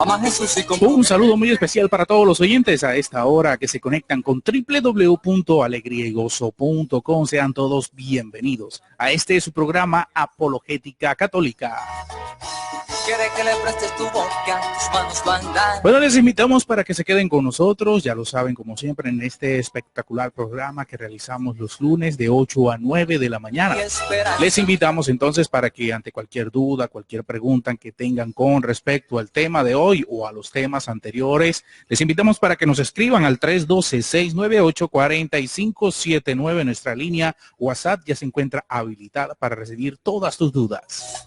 Ama Jesús y Un saludo muy especial para todos los oyentes a esta hora que se conectan con www.alegriaygozo.com. Sean todos bienvenidos a este su programa Apologética Católica. quiere que le prestes tu boca, tus manos van dar. Bueno, les invitamos para que se queden con nosotros, ya lo saben, como siempre, en este espectacular programa que realizamos los lunes de 8 a 9 de la mañana. Les invitamos entonces para que ante cualquier duda, cualquier pregunta que tengan con respecto al tema de hoy o a los temas anteriores, les invitamos para que nos escriban al 312-698-4579. Nuestra línea WhatsApp ya se encuentra habilitada para recibir todas tus dudas.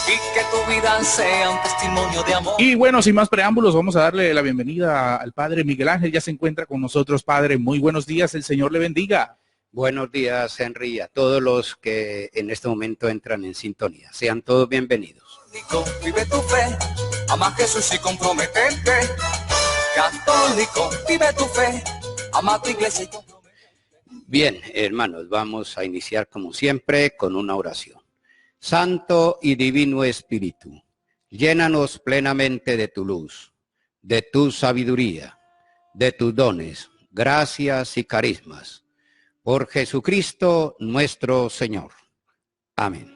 Y que tu vida sea un testimonio de amor. Y bueno, sin más preámbulos, vamos a darle la bienvenida al Padre Miguel Ángel. Ya se encuentra con nosotros, Padre. Muy buenos días, el Señor le bendiga. Buenos días, Henry, y a todos los que en este momento entran en sintonía. Sean todos bienvenidos. Vive tu fe, ama a Jesús y comprometerte. Católico, vive tu fe, ama a tu iglesia y comprometerte. Bien, hermanos, vamos a iniciar como siempre con una oración. Santo y Divino Espíritu, llénanos plenamente de tu luz, de tu sabiduría, de tus dones, gracias y carismas. Por Jesucristo nuestro Señor. Amén.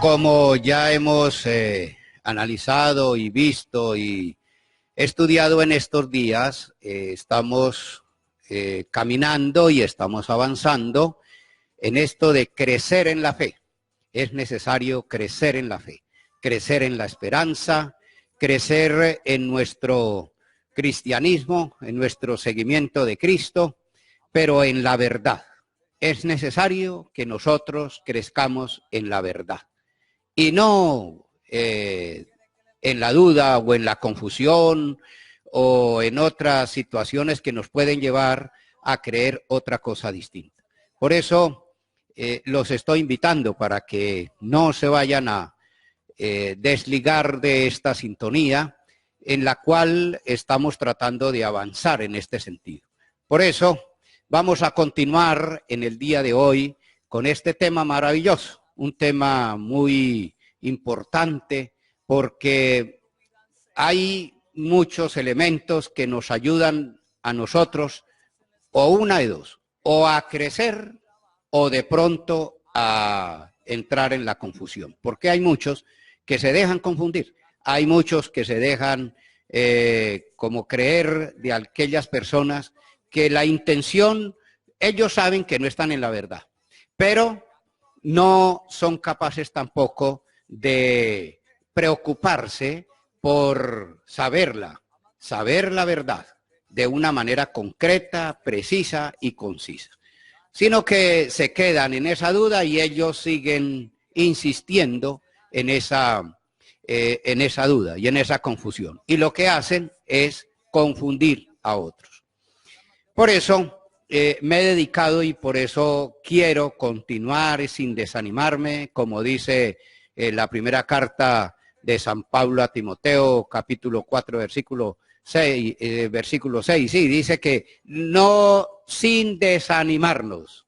Como ya hemos analizado y visto y estudiado en estos días, estamos caminando y estamos avanzando en esto de crecer en la fe. Es necesario crecer en la fe, crecer en la esperanza, crecer en nuestro cristianismo, en nuestro seguimiento de Cristo, pero en la verdad. Es necesario que nosotros crezcamos en la verdad y no en la duda o en la confusión o en otras situaciones que nos pueden llevar a creer otra cosa distinta. Por eso los estoy invitando para que no se vayan a desligar de esta sintonía en la cual estamos tratando de avanzar en este sentido. Por eso vamos a continuar en el día de hoy con este tema maravilloso, un tema muy importante porque hay muchos elementos que nos ayudan a nosotros o una de dos, o a crecer o de pronto a entrar en la confusión, porque hay muchos que se dejan confundir, hay muchos que se dejan como creer de aquellas personas que la intención, ellos saben que no están en la verdad, pero no son capaces tampoco de preocuparse por saber la verdad de una manera concreta, precisa y concisa, sino que se quedan en esa duda y ellos siguen insistiendo en esa duda y en esa confusión. Y lo que hacen es confundir a otros. Por eso me he dedicado y por eso quiero continuar sin desanimarme, como dice la primera carta de San Pablo a Timoteo, capítulo 4, versículo 6, sí, dice que no sin desanimarnos.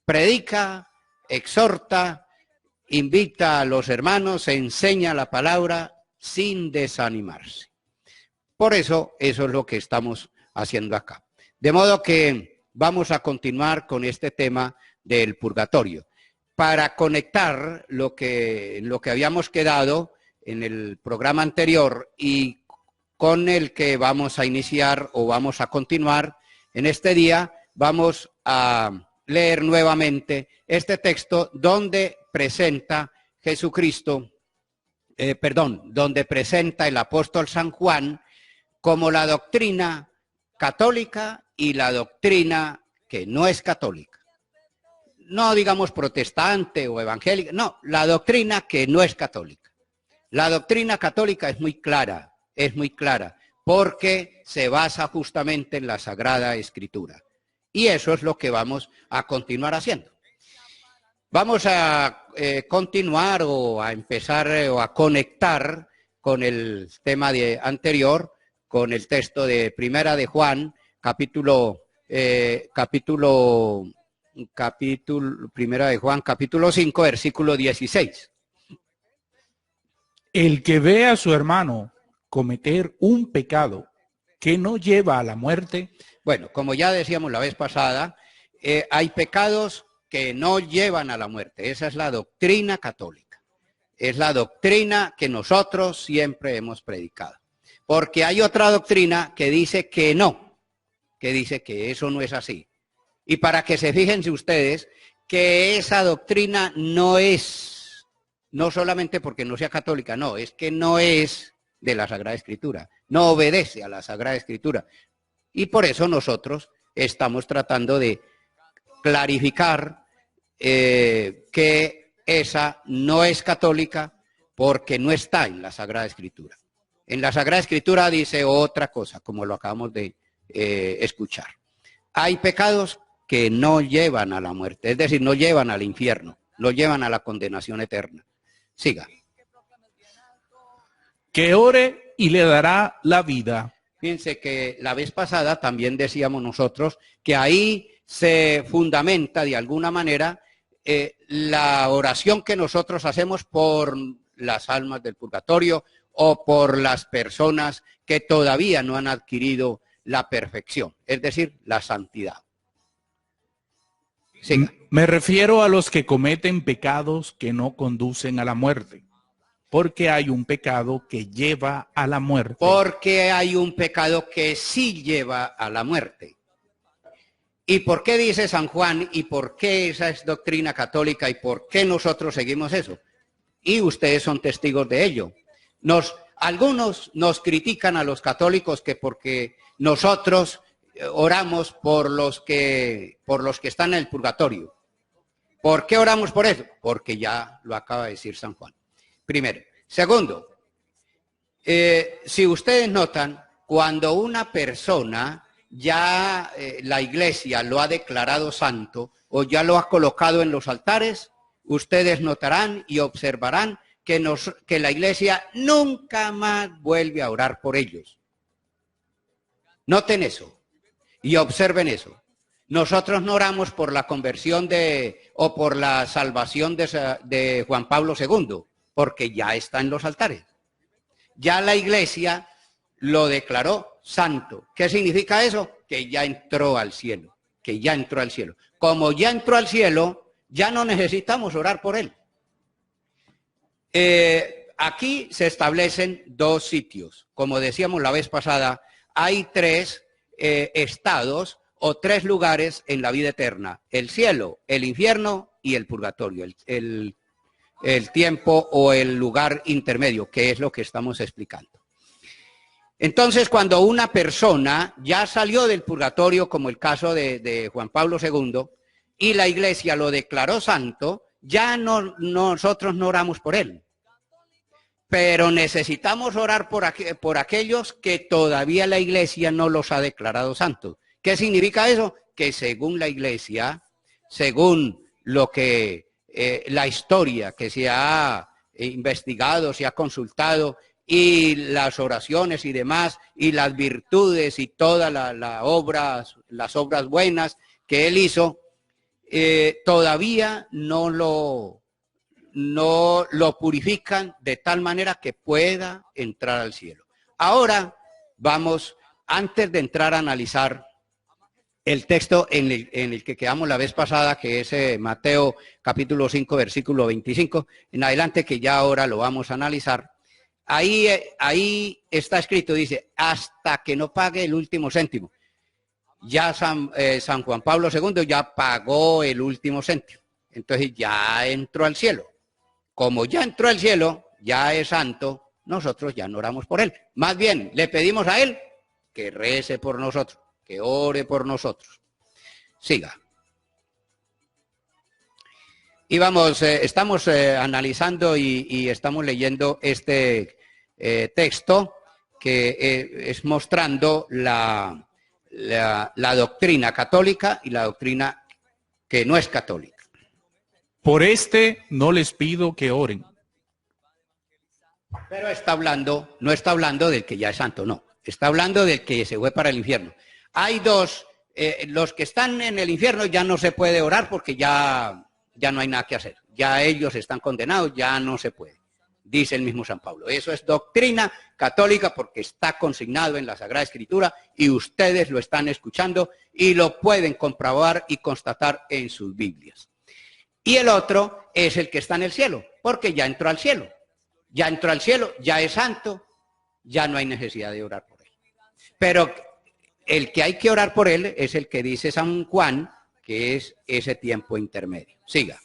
Predica, exhorta, invita a los hermanos, enseña la palabra sin desanimarse. Por eso, eso es lo que estamos haciendo acá. De modo que vamos a continuar con este tema del purgatorio, para conectar lo que habíamos quedado en el programa anterior y con el que vamos a iniciar o vamos a continuar en este día. Vamos a leer nuevamente este texto donde presenta Jesucristo, donde presenta el apóstol San Juan como la doctrina católica y la doctrina que no es católica. No digamos protestante o evangélica, no, la doctrina que no es católica. La doctrina católica es muy clara, porque se basa justamente en la Sagrada Escritura. Y eso es lo que vamos a continuar haciendo. Vamos a continuar o a empezar o a conectar con el tema anterior, con el texto de Primera de Juan, capítulo Primera de Juan, capítulo 5, versículo 16. El que ve a su hermano cometer un pecado que no lleva a la muerte. Bueno, como ya decíamos la vez pasada, hay pecados que no llevan a la muerte. Esa es la doctrina católica. Es la doctrina que nosotros siempre hemos predicado. Porque hay otra doctrina que dice que no, que dice que eso no es así. Y para que se fíjense ustedes que esa doctrina no es, no solamente porque no sea católica, no, es que no es de la Sagrada Escritura, no obedece a la Sagrada Escritura. Y por eso nosotros estamos tratando de clarificar que esa no es católica porque no está en la Sagrada Escritura. En la Sagrada Escritura dice otra cosa, como lo acabamos de escuchar. Hay pecados que no llevan a la muerte, es decir, no llevan al infierno, no llevan a la condenación eterna. Siga. Que ore y le dará la vida. Fíjense que la vez pasada también decíamos nosotros que ahí se fundamenta de alguna manera la oración que nosotros hacemos por las almas del purgatorio o por las personas que todavía no han adquirido la perfección, es decir, la santidad. Siga. Me refiero a los que cometen pecados que no conducen a la muerte. Porque hay un pecado que lleva a la muerte. Porque hay un pecado que sí lleva a la muerte. ¿Y por qué dice San Juan? ¿Y por qué esa es doctrina católica? ¿Y por qué nosotros seguimos eso? Y ustedes son testigos de ello. Algunos nos critican a los católicos que porque nosotros oramos por los que están en el purgatorio. ¿Por qué oramos por eso? Porque ya lo acaba de decir San Juan. Primero. Segundo, si ustedes notan, cuando una persona ya la iglesia lo ha declarado santo o ya lo ha colocado en los altares, ustedes notarán y observarán que la iglesia nunca más vuelve a orar por ellos. Noten eso y observen eso. Nosotros no oramos por la conversión o por la salvación de Juan Pablo II, porque ya está en los altares. Ya la iglesia lo declaró santo. ¿Qué significa eso? Que ya entró al cielo, que ya entró al cielo. Como ya entró al cielo, ya no necesitamos orar por él. Aquí se establecen dos sitios. Como decíamos la vez pasada, hay tres estados o tres lugares en la vida eterna: el cielo, el infierno y el purgatorio, el tiempo o el lugar intermedio, que es lo que estamos explicando. Entonces, cuando una persona ya salió del purgatorio, como el caso de Juan Pablo II, y la iglesia lo declaró santo, ya nosotros no oramos por él. Pero necesitamos orar por aquellos que todavía la iglesia no los ha declarado santos. ¿Qué significa eso? Que según la iglesia, según lo que la historia que se ha investigado, se ha consultado, y las oraciones y demás, y las virtudes y todas las obras buenas que él hizo, todavía no lo purifican de tal manera que pueda entrar al cielo. Ahora vamos, antes de entrar a analizar el texto en el que quedamos la vez pasada, que es Mateo capítulo 5, versículo 25, en adelante, que ya ahora lo vamos a analizar. Ahí está escrito, dice, hasta que no pague el último céntimo. Ya San Juan Pablo II ya pagó el último céntimo. Entonces ya entró al cielo. Como ya entró al cielo, ya es santo, nosotros ya no oramos por él. Más bien, le pedimos a él que rece por nosotros, que ore por nosotros. Siga. Y vamos, estamos analizando y estamos leyendo este texto que es mostrando la doctrina católica y la doctrina que no es católica. Por no les pido que oren. Pero no está hablando del que ya es santo, no. Está hablando del que se fue para el infierno. Hay dos los que están en el infierno ya no se puede orar porque ya no hay nada que hacer. Ya ellos están condenados, ya no se puede. Dice el mismo San Pablo. Eso es doctrina católica porque está consignado en la Sagrada Escritura y ustedes lo están escuchando y lo pueden comprobar y constatar en sus Biblias. Y el otro es el que está en el cielo, porque ya entró al cielo. Ya entró al cielo, ya es santo, ya no hay necesidad de orar por él. Pero el que hay que orar por él es el que dice San Juan, que es ese tiempo intermedio. Siga.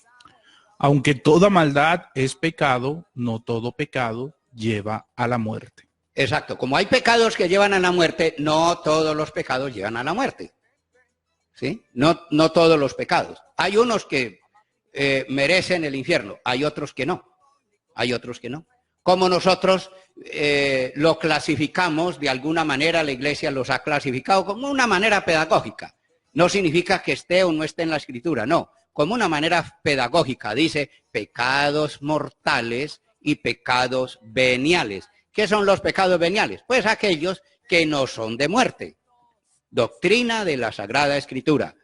Aunque toda maldad es pecado, no todo pecado lleva a la muerte. Exacto. Como hay pecados que llevan a la muerte, no todos los pecados llevan a la muerte. ¿Sí? No todos los pecados. Hay unos que merecen el infierno, hay otros que no. Hay otros que no. Como nosotros lo clasificamos, de alguna manera la Iglesia los ha clasificado como una manera pedagógica. No significa que esté o no esté en la Escritura, no. Como una manera pedagógica, dice pecados mortales y pecados veniales. ¿Qué son los pecados veniales? Pues aquellos que no son de muerte. Doctrina de la Sagrada Escritura,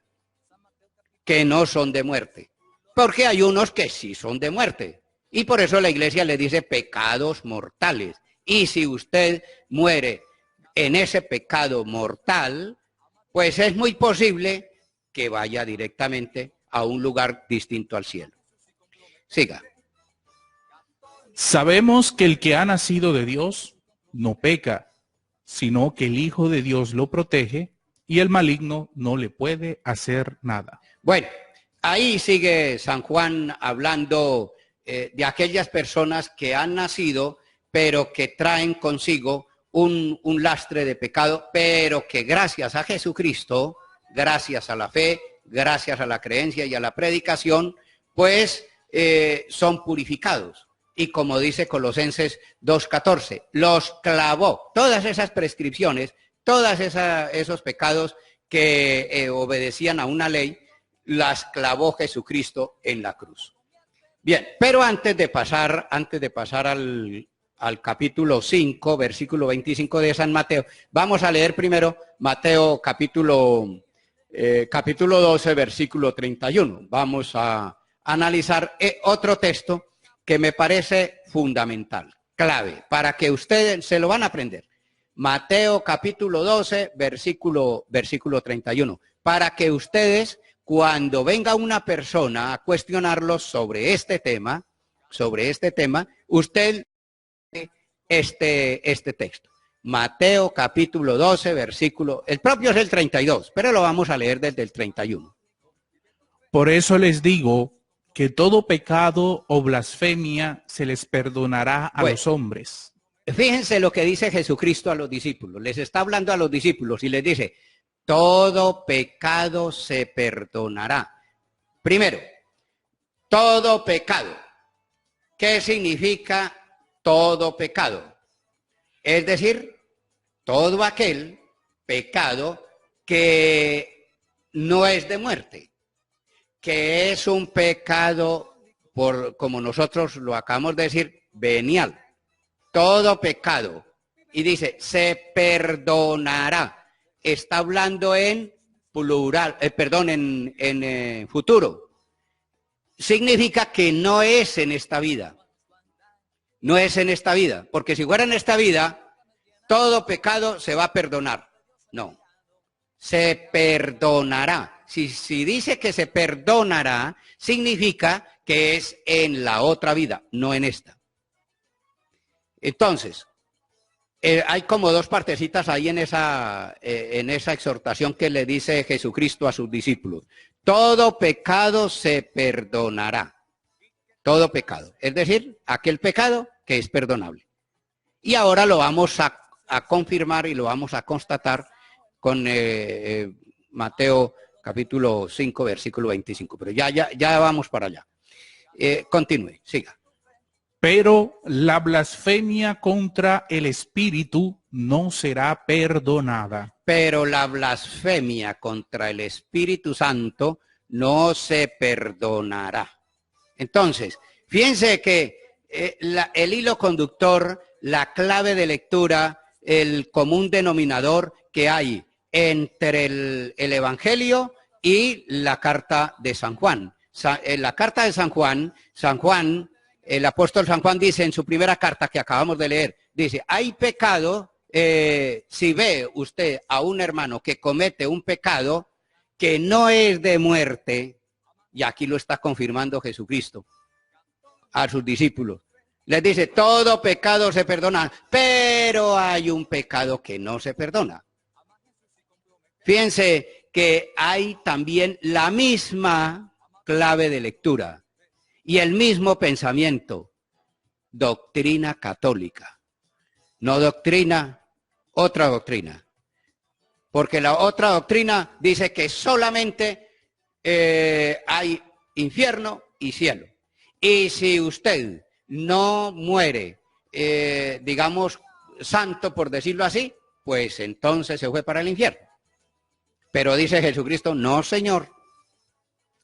que no son de muerte. Porque hay unos que sí son de muerte. Y por eso la Iglesia le dice pecados mortales. Y si usted muere en ese pecado mortal, pues es muy posible que vaya directamente a un lugar distinto al cielo. Siga. Sabemos que el que ha nacido de Dios no peca, sino que el Hijo de Dios lo protege y el maligno no le puede hacer nada. Bueno, ahí sigue San Juan hablando de aquellas personas que han nacido, pero que traen consigo un lastre de pecado, pero que gracias a Jesucristo, gracias a la fe, gracias a la creencia y a la predicación, pues son purificados. Y como dice Colosenses 2:14, los clavó. Todas esas prescripciones, todos esos pecados que obedecían a una ley, las clavó Jesucristo en la cruz. Bien, pero antes de pasar al capítulo 5, versículo 25 de San Mateo, vamos a leer primero Mateo capítulo 12, versículo 31. Vamos a analizar otro texto que me parece fundamental, clave, para que ustedes se lo van a aprender. Mateo capítulo 12, versículo 31. Para que ustedes, cuando venga una persona a cuestionarlos sobre este tema, usted este texto. Mateo capítulo 12, versículo, el propio es el 32, pero lo vamos a leer desde el 31. Por eso les digo que todo pecado o blasfemia se les perdonará a los hombres. Fíjense lo que dice Jesucristo a los discípulos. Les está hablando a los discípulos y les dice, todo pecado se perdonará. Primero, todo pecado. ¿Qué significa todo pecado? Es decir, todo aquel pecado que no es de muerte, que es un pecado, como nosotros lo acabamos de decir, venial. Todo pecado. Y dice, se perdonará. Está hablando en plural, en futuro. Significa que no es en esta vida. No es en esta vida. Porque si fuera en esta vida, todo pecado se va a perdonar. No. Se perdonará. Si dice que se perdonará, significa que es en la otra vida, no en esta. Entonces, hay como dos partecitas ahí en esa exhortación que le dice Jesucristo a sus discípulos. Todo pecado se perdonará. Todo pecado. Es decir, aquel pecado que es perdonable. Y ahora lo vamos a confirmar y lo vamos a constatar con Mateo capítulo 5, versículo 25. Pero ya vamos para allá. Continúe, siga. Pero la blasfemia contra el Espíritu no será perdonada. Pero la blasfemia contra el Espíritu Santo no se perdonará. Entonces, fíjense que el hilo conductor, la clave de lectura, el común denominador que hay entre el Evangelio y la carta de San Juan. En la carta de San Juan, el apóstol San Juan dice en su primera carta que acabamos de leer, dice, hay pecado, si ve usted a un hermano que comete un pecado que no es de muerte, y aquí lo está confirmando Jesucristo a sus discípulos, les dice, todo pecado se perdona, pero hay un pecado que no se perdona. Fíjense que hay también la misma clave de lectura y el mismo pensamiento, doctrina católica, no doctrina, otra doctrina, porque la otra doctrina dice que solamente hay infierno y cielo, y si usted no muere, digamos, santo, por decirlo así, pues entonces se fue para el infierno. Pero dice Jesucristo, no, señor.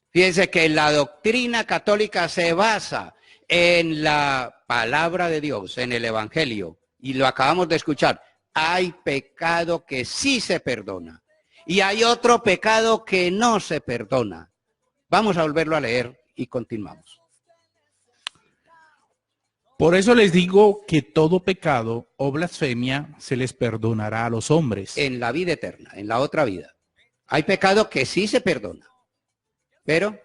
Fíjense que la doctrina católica se basa en la palabra de Dios, en el Evangelio, y lo acabamos de escuchar. Hay pecado que sí se perdona, y hay otro pecado que no se perdona. Vamos a volverlo a leer y continuamos. Por eso les digo que todo pecado o blasfemia se les perdonará a los hombres. En la vida eterna, en la otra vida. Hay pecado que sí se perdona, pero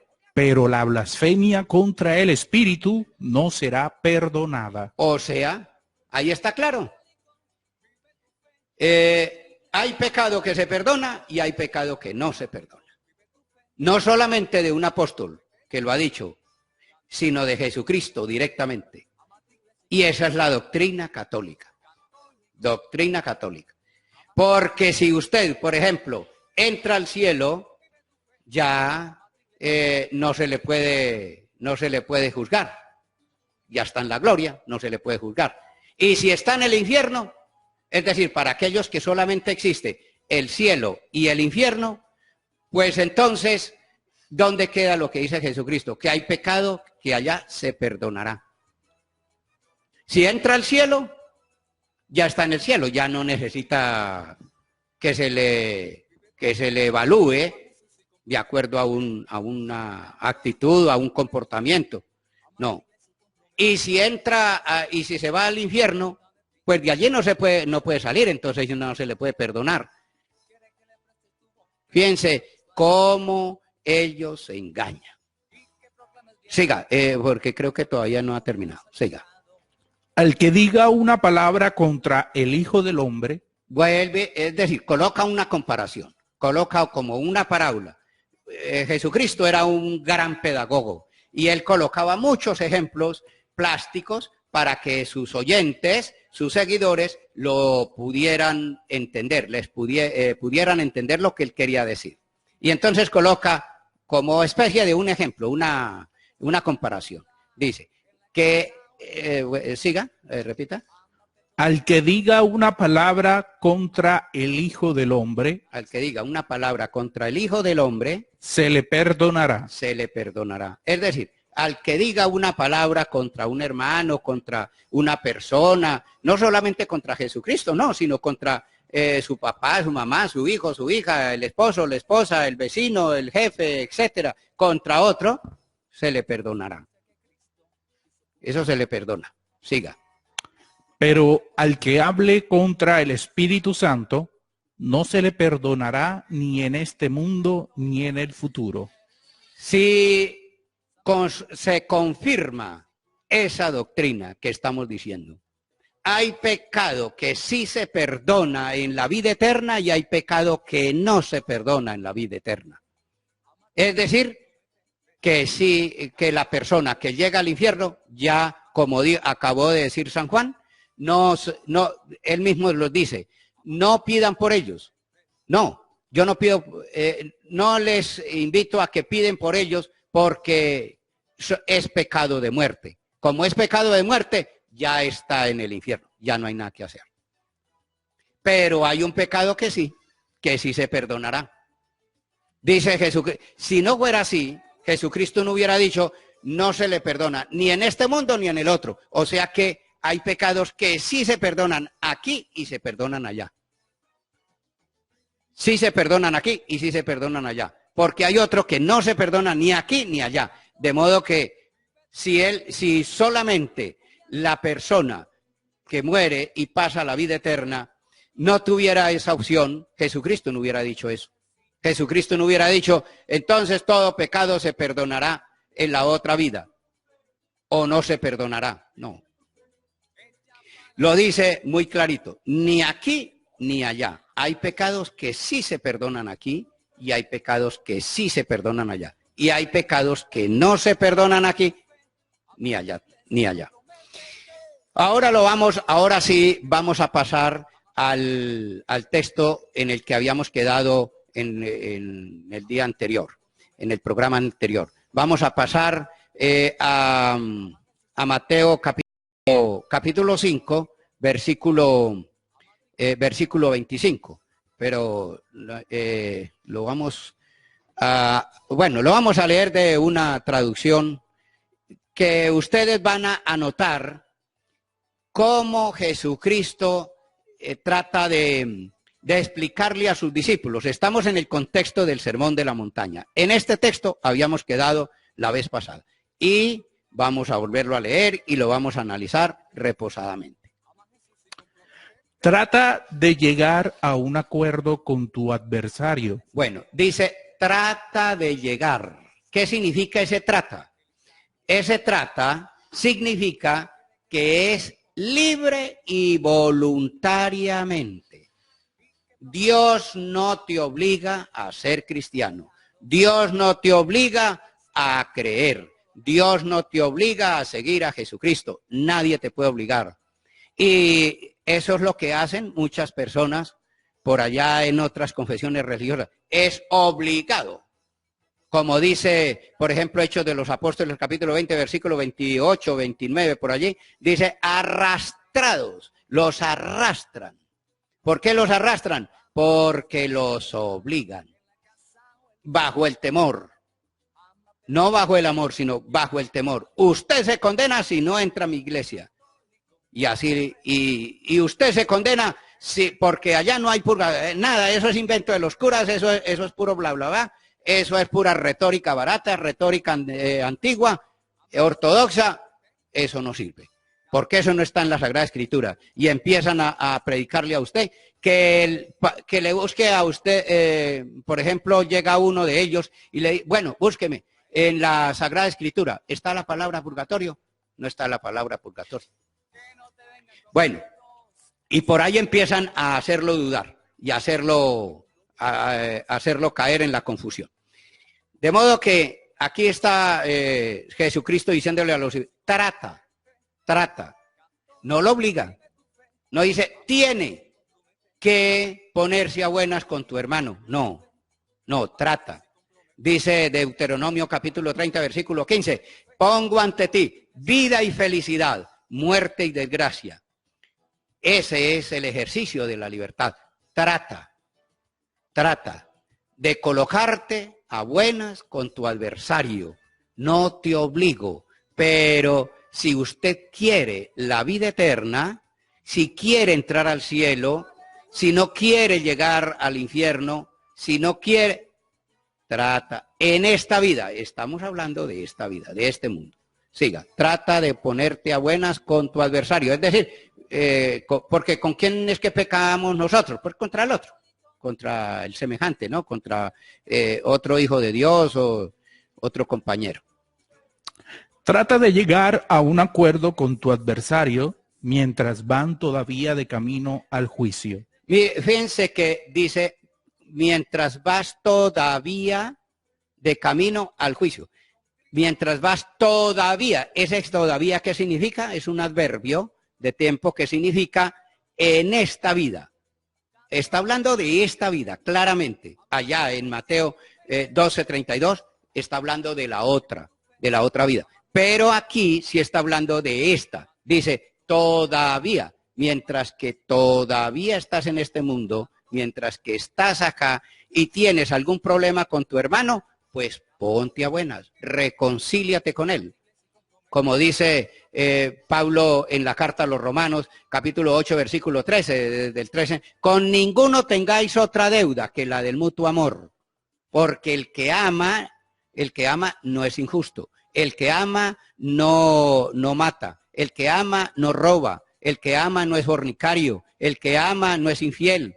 la blasfemia contra el Espíritu no será perdonada. O sea, ahí está claro. Hay pecado que se perdona y hay pecado que no se perdona. No solamente de un apóstol que lo ha dicho, sino de Jesucristo directamente. Y esa es la doctrina católica. Doctrina católica. Porque si usted, por ejemplo, entra al cielo, ya no se le puede juzgar. Ya está en la gloria, no se le puede juzgar. Y si está en el infierno, es decir, para aquellos que solamente existe el cielo y el infierno, pues entonces, ¿dónde queda lo que dice Jesucristo? Que hay pecado que allá se perdonará. Si entra al cielo, ya está en el cielo, ya no necesita que se le evalúe de acuerdo a una actitud, a un comportamiento. No. Y si y si se va al infierno, pues de allí no puede salir, entonces no se le puede perdonar. Fíjense cómo ellos se engañan. Siga, porque creo que todavía no ha terminado. Siga. Al que diga una palabra contra el Hijo del Hombre, vuelve, es decir, coloca una comparación, coloca como una parábola. Jesucristo era un gran pedagogo y él colocaba muchos ejemplos plásticos para que sus oyentes, sus seguidores, lo pudieran entender, pudieran entender lo que él quería decir. Y entonces coloca como especie de un ejemplo, una comparación. Dice que, siga, repita. Al que diga una palabra contra el Hijo del Hombre, al que diga una palabra contra el Hijo del Hombre, se le perdonará. Se le perdonará. Es decir, al que diga una palabra contra un hermano, contra una persona, no solamente contra Jesucristo, no, sino contra su papá, su mamá, su hijo, su hija, el esposo, la esposa, el vecino, el jefe, etcétera, contra otro, se le perdonará. Eso se le perdona. Siga. Pero al que hable contra el Espíritu Santo, no se le perdonará ni en este mundo ni en el futuro. Si se confirma esa doctrina que estamos diciendo, hay pecado que sí se perdona en la vida eterna y hay pecado que no se perdona en la vida eterna. Es decir, que sí, que la persona que llega al infierno, ya como acabó de decir San Juan, él mismo lo dice, no pidan por ellos. No, yo no pido, no les invito a que piden por ellos porque es pecado de muerte. Como es pecado de muerte, ya está en el infierno, ya no hay nada que hacer. Pero hay un pecado que sí se perdonará. Dice Jesucristo, si no fuera así, Jesucristo no hubiera dicho, no se le perdona, ni en este mundo ni en el otro. O sea que hay pecados que sí se perdonan aquí y se perdonan allá. sí se perdonan aquí y sí se perdonan allá. Porque hay otros que no se perdonan ni aquí ni allá. De modo que si solamente la persona que muere y pasa a la vida eterna no tuviera esa opción, Jesucristo no hubiera dicho eso. Jesucristo no hubiera dicho, entonces todo pecado se perdonará en la otra vida. O no se perdonará. No. Lo dice muy clarito. Ni aquí ni allá. Hay pecados que sí se perdonan aquí y hay pecados que sí se perdonan allá. Y hay pecados que no se perdonan aquí ni allá, ni allá. Ahora sí vamos a pasar al texto en el que habíamos quedado en el día anterior, en el programa anterior. Vamos a pasar a Mateo capítulo 5, versículo 25. Pero lo vamos a leer de una traducción que ustedes van a notar cómo Jesucristo trata de explicarle a sus discípulos. Estamos en el contexto del Sermón de la Montaña. En este texto habíamos quedado la vez pasada y vamos a volverlo a leer y lo vamos a analizar reposadamente. Trata de llegar a un acuerdo con tu adversario. Bueno, dice, trata de llegar. ¿Qué significa ese trata? Ese trata significa que es libre y voluntariamente. Dios no te obliga a ser cristiano. Dios no te obliga a creer. Dios no te obliga a seguir a Jesucristo. Nadie te puede obligar. Y eso es lo que hacen muchas personas por allá en otras confesiones religiosas. Es obligado. Como dice, por ejemplo, Hechos de los Apóstoles, capítulo 20, versículo 28, 29, por allí, dice, arrastrados, los arrastran. ¿Por qué los arrastran? Porque los obligan. Bajo el temor. No bajo el amor, sino bajo el temor. Usted se condena si no entra a mi iglesia. Y así, y usted se condena si, porque allá no hay purga, nada, eso es invento de los curas, eso es puro bla, bla, bla. Eso es pura retórica barata, retórica antigua, ortodoxa. Eso no sirve. Porque eso no está en la Sagrada Escritura. Y empiezan a predicarle a usted que le busque a usted, por ejemplo, llega uno de ellos y le dice, bueno, búsqueme. En la Sagrada Escritura, ¿está la palabra purgatorio? No está la palabra purgatorio. Bueno, y por ahí empiezan a hacerlo dudar y a hacerlo caer en la confusión. De modo que aquí está Jesucristo diciéndole a los trata, no lo obliga, no dice tiene que ponerse a buenas con tu hermano, no, trata. Dice Deuteronomio capítulo 30 versículo 15, pongo ante ti vida y felicidad, muerte y desgracia. Ese es el ejercicio de la libertad. Trata de colocarte a buenas con tu adversario. No te obligo, pero si usted quiere la vida eterna, si quiere entrar al cielo, si no quiere llegar al infierno, si no quiere, trata en esta vida, estamos hablando de esta vida, de este mundo. Siga, trata de ponerte a buenas con tu adversario, es decir, porque ¿con quién es que pecamos nosotros? Pues contra el otro, contra el semejante, ¿no? Contra otro hijo de Dios o otro compañero. Trata de llegar a un acuerdo con tu adversario mientras van todavía de camino al juicio. Fíjense que dice, mientras vas todavía de camino al juicio. Mientras vas todavía, ese todavía, ¿qué significa? Es un adverbio de tiempo que significa en esta vida. Está hablando de esta vida, claramente. Allá en Mateo 12:32 está hablando de la otra vida. Pero aquí sí está hablando de esta. Dice, todavía, mientras que todavía estás en este mundo, mientras que estás acá y tienes algún problema con tu hermano, pues ponte a buenas, reconcíliate con él. como dice Pablo en la carta a los Romanos, capítulo 8, versículo 13, del 13, con ninguno tengáis otra deuda que la del mutuo amor, porque el que ama no es injusto, el que ama no mata, el que ama no roba, el que ama no es fornicario, el que ama no es infiel.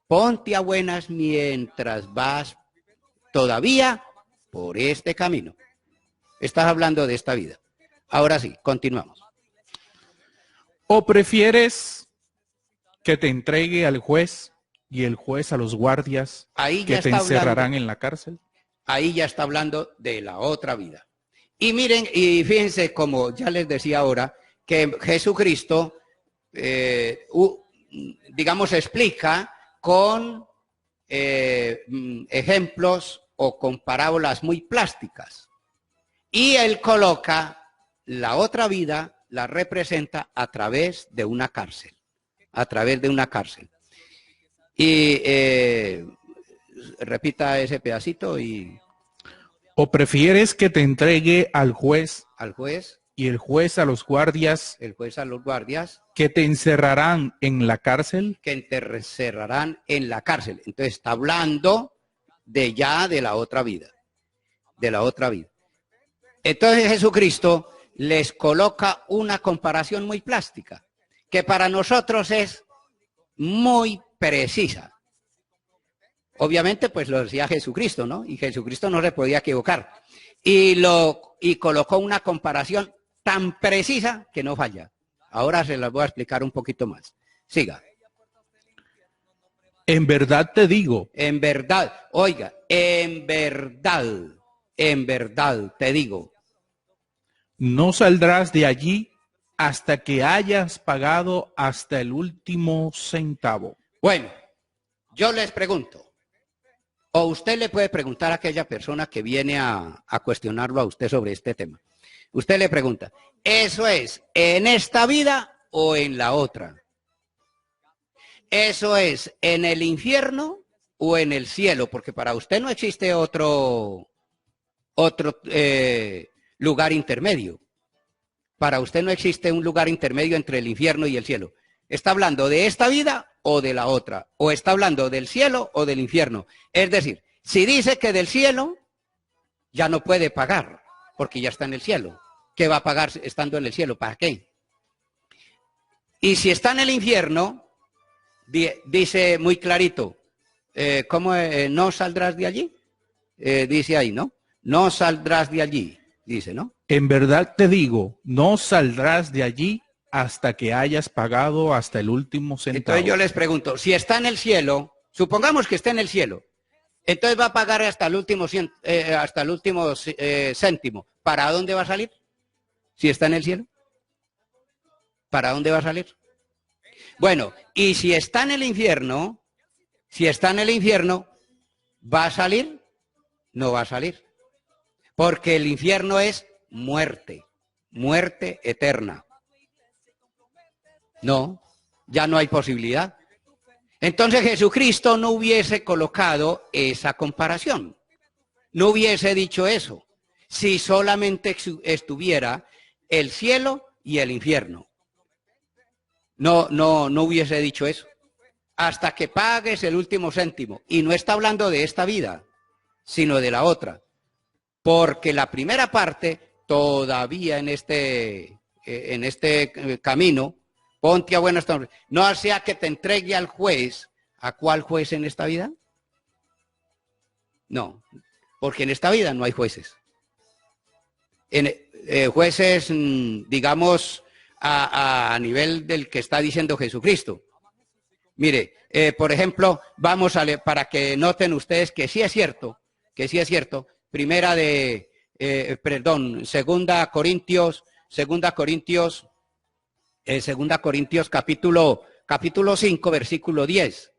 Ponte a buenas mientras vas todavía por este camino. Estás hablando de esta vida. Ahora sí, continuamos. ¿O prefieres que te entregue al juez y el juez a los guardias que te encerrarán en la cárcel? Ahí ya está hablando de la otra vida. Y miren, y fíjense, como ya les decía ahora, que Jesucristo, digamos, explica con ejemplos o con parábolas muy plásticas. Y él coloca la otra vida, la representa a través de una cárcel. A través de una cárcel. Y repita ese pedacito y... ¿O prefieres que te entregue al juez? Al juez. Y el juez a los guardias. El juez a los guardias. Que te encerrarán en la cárcel. Que te encerrarán en la cárcel. Entonces está hablando de la otra vida. De la otra vida. Entonces Jesucristo les coloca una comparación muy plástica, que para nosotros es muy precisa. Obviamente, pues lo decía Jesucristo, ¿no? Y Jesucristo no se podía equivocar. Y colocó una comparación tan precisa que no falla. Ahora se las voy a explicar un poquito más. Siga. En verdad te digo. En verdad, oiga, en verdad te digo. No saldrás de allí hasta que hayas pagado hasta el último centavo. Bueno, yo les pregunto, o usted le puede preguntar a aquella persona que viene a cuestionarlo a usted sobre este tema. Usted le pregunta, ¿eso es en esta vida o en la otra? ¿Eso es en el infierno o en el cielo? Porque para usted no existe otro lugar intermedio. Para usted no existe un lugar intermedio entre el infierno y el cielo. ¿Está hablando de esta vida o de la otra? ¿O está hablando del cielo o del infierno? Es decir, si dice que del cielo, ya no puede pagar, porque ya está en el cielo. ¿Qué va a pagar estando en el cielo? ¿Para qué? Y si está en el infierno, dice muy clarito, ¿cómo no saldrás de allí? Dice ahí, ¿no? No saldrás de allí, dice, ¿no? En verdad te digo, no saldrás de allí hasta que hayas pagado hasta el último centavo. Entonces yo les pregunto, si está en el cielo, supongamos que está en el cielo, entonces va a pagar hasta el último céntimo. ¿Para dónde va a salir? Si está en el cielo. ¿Para dónde va a salir? Bueno, y si está en el infierno, ¿va a salir? No va a salir. Porque el infierno es muerte, muerte eterna. No, ya no hay posibilidad. Entonces Jesucristo no hubiese colocado esa comparación. No hubiese dicho eso si solamente estuviera el cielo y el infierno. No hubiese dicho eso. Hasta que pagues el último céntimo. Y no está hablando de esta vida, sino de la otra. Porque la primera parte, todavía en este camino, ponte a buenas torres. No sea que te entregue al juez. ¿A cuál juez en esta vida? No, porque en esta vida no hay jueces. Jueces, digamos, a nivel del que está diciendo Jesucristo. Mire, por ejemplo, vamos a leer, para que noten ustedes que sí es cierto, Segunda Corintios capítulo 5, versículo 10.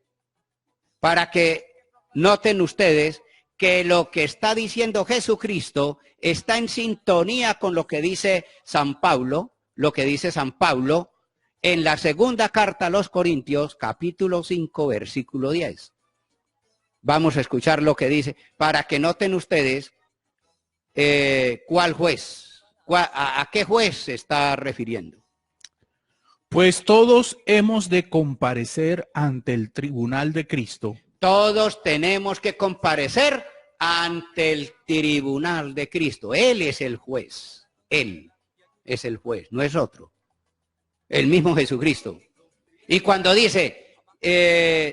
Para que noten ustedes que lo que está diciendo Jesucristo está en sintonía con lo que dice San Pablo, en la segunda carta a los Corintios, capítulo 5, versículo 10. Vamos a escuchar lo que dice, para que noten ustedes cuál juez. ¿A qué juez se está refiriendo? Pues todos hemos de comparecer ante el tribunal de Cristo. Todos tenemos que comparecer ante el tribunal de Cristo. Él es el juez. Él es el juez, no es otro. El mismo Jesucristo. Y cuando dice,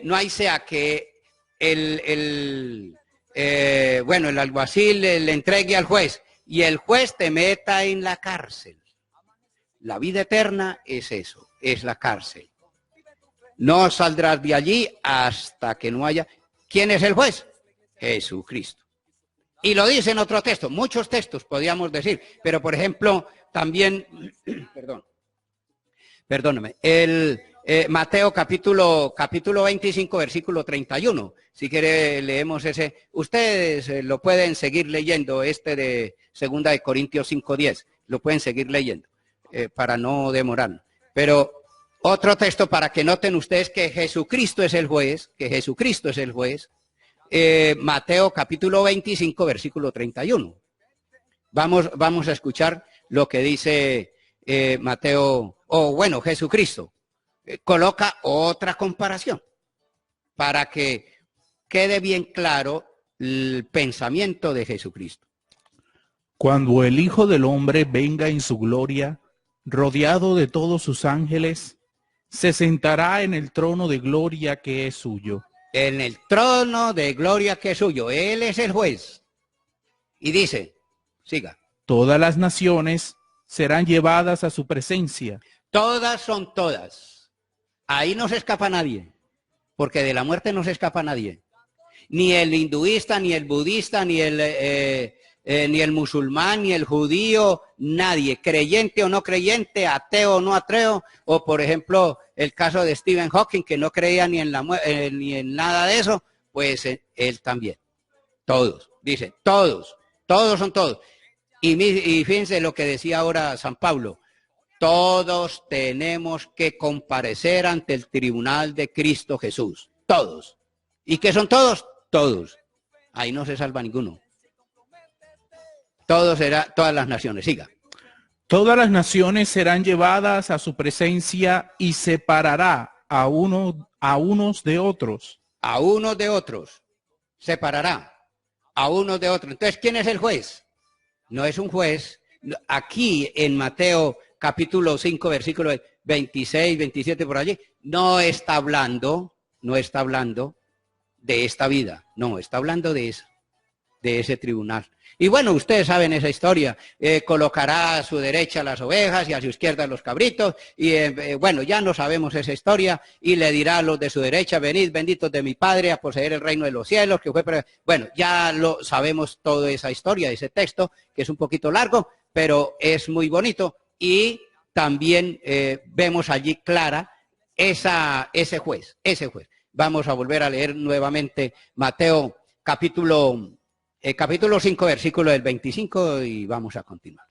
no hay sea que el alguacil le entregue al juez y el juez te meta en la cárcel. La vida eterna es eso, es la cárcel. No saldrás de allí hasta que no haya... ¿Quién es el juez? Jesucristo. Y lo dice en otro texto, muchos textos podríamos decir, pero por ejemplo, también, perdóname, Mateo capítulo 25, versículo 31. Si quiere leemos ese. Ustedes lo pueden seguir leyendo, de 2 de Corintios 5:10. Lo pueden seguir leyendo para no demorar. Pero otro texto para que noten ustedes que Jesucristo es el juez, Mateo capítulo 25, versículo 31. Vamos a escuchar lo que dice Jesucristo. Coloca otra comparación para que quede bien claro el pensamiento de Jesucristo. Cuando el Hijo del Hombre venga en su gloria, rodeado de todos sus ángeles, se sentará en el trono de gloria que es suyo. En el trono de gloria que es suyo. Él es el juez. Y dice, siga. Todas las naciones serán llevadas a su presencia. Todas son todas. Ahí no se escapa nadie, porque de la muerte no se escapa nadie. Ni el hinduista, ni el budista, ni el musulmán, ni el judío, nadie, creyente o no creyente, ateo o no ateo, o por ejemplo el caso de Stephen Hawking, que no creía ni en ni en nada de eso, pues él también. Todos, dice, todos son todos. Y fíjense lo que decía ahora San Pablo. Todos tenemos que comparecer ante el tribunal de Cristo Jesús. Todos. ¿Y qué son todos? Todos. Ahí no se salva ninguno. Todas las naciones. Siga. Todas las naciones serán llevadas a su presencia y separará a unos de otros. A unos de otros. Separará a unos de otros. Entonces, ¿quién es el juez? No es un juez. Aquí en Mateo capítulo 5, versículo 26, 27 por allí, no está hablando de esta vida, no, está hablando de ese tribunal. Y bueno, ustedes saben esa historia, colocará a su derecha las ovejas y a su izquierda los cabritos, y ya no sabemos esa historia, y le dirá a los de su derecha, venid benditos de mi Padre a poseer el reino de los cielos, bueno, ya lo sabemos toda esa historia, ese texto, que es un poquito largo, pero es muy bonito. Y también vemos allí clara ese juez. Vamos a volver a leer nuevamente Mateo capítulo 5, versículo del 25 y vamos a continuar.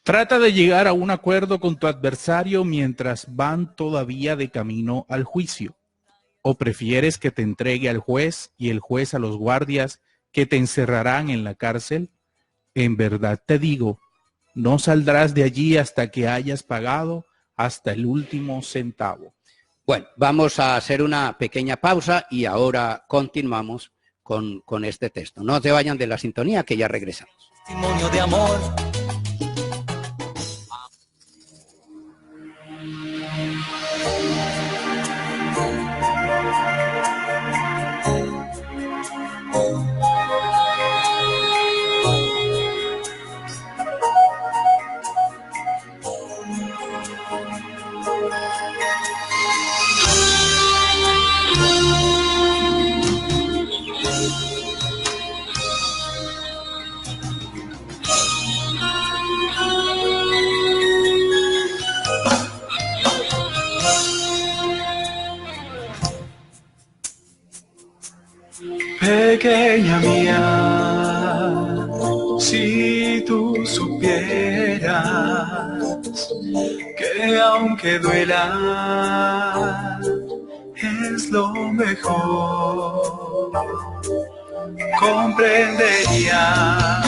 Trata de llegar a un acuerdo con tu adversario mientras van todavía de camino al juicio. ¿O prefieres que te entregue al juez y el juez a los guardias que te encerrarán en la cárcel? En verdad te digo, no saldrás de allí hasta que hayas pagado hasta el último centavo. Bueno, vamos a hacer una pequeña pausa y ahora continuamos con este texto. No se vayan de la sintonía que ya regresamos. Testimonio de amor. Pequeña mía, si tú supieras que aunque duela, es lo mejor, comprenderías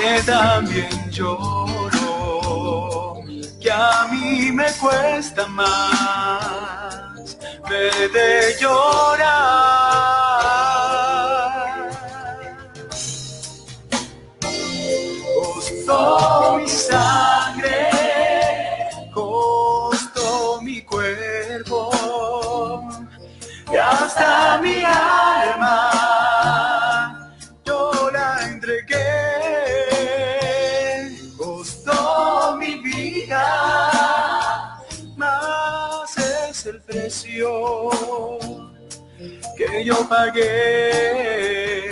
que también lloro, que a mí me cuesta más ver de llorar. Costó mi sangre, costó mi cuerpo y hasta mi alma yo la entregué. Costó mi vida, más es el precio que yo pagué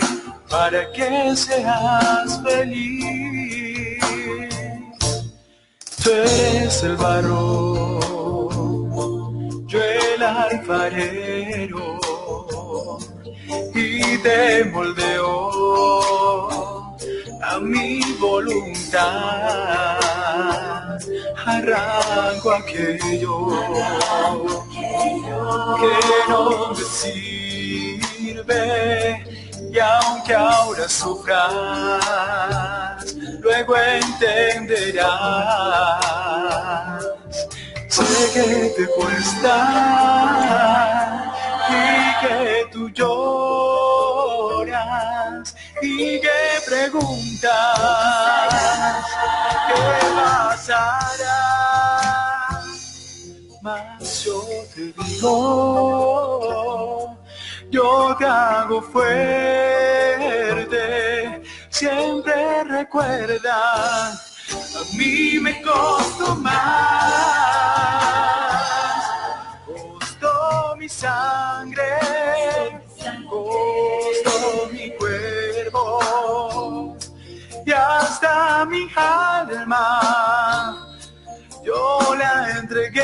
para que seas feliz. Tú eres el barro, yo el alfarero, y te moldeo a mi voluntad. Arranco aquello que no me sirve, y aunque ahora sufras, luego entenderás. Sé que te cuesta y que tú lloras y que preguntas qué pasará. Mas yo te digo, yo te hago fuerte. Siempre recuerda, a mí me costó más. Costó mi sangre, costó mi cuerpo y hasta mi alma yo la entregué.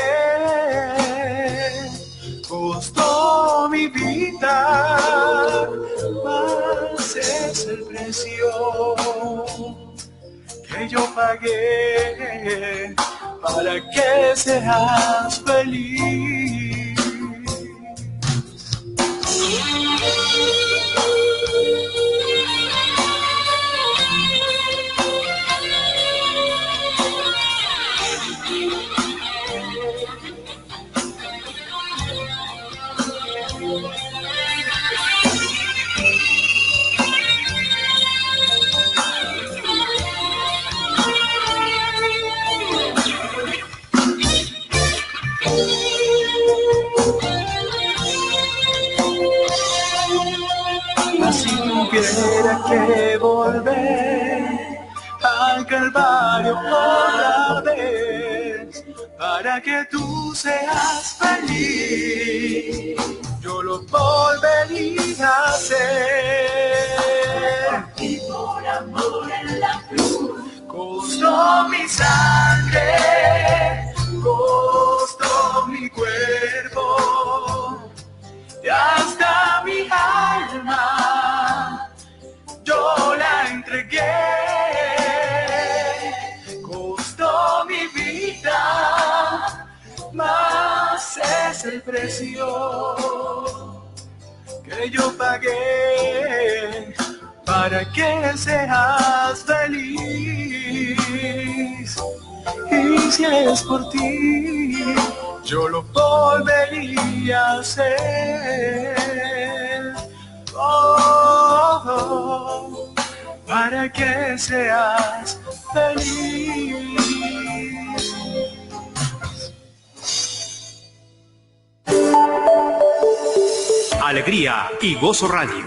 Costó mi vida, más es el precio que yo pagué para que seas feliz. Si tuviera que volver al Calvario otra vez para que tú seas feliz, yo lo volvería a hacer. Y por amor en la cruz costó mi sangre, costó mi cuerpo y hasta mi alma yo la entregué. Costó mi vida, más es el precio que yo pagué para que seas feliz. Y si es por ti, yo lo volvería a hacer. Oh, para que seas feliz. Alegría y Gozo Radio,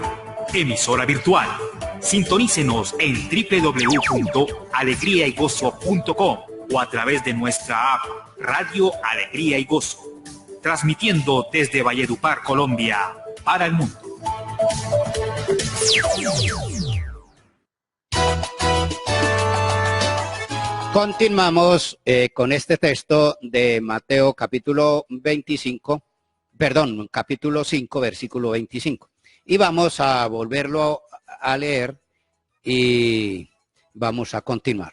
emisora virtual. Sintonícenos en www.alegriaygozo.com o a través de nuestra app Radio Alegría y Gozo, transmitiendo desde Valledupar, Colombia, para el mundo. Continuamos con este texto de Mateo capítulo 5, versículo 25. Y vamos a volverlo a leer y vamos a continuar.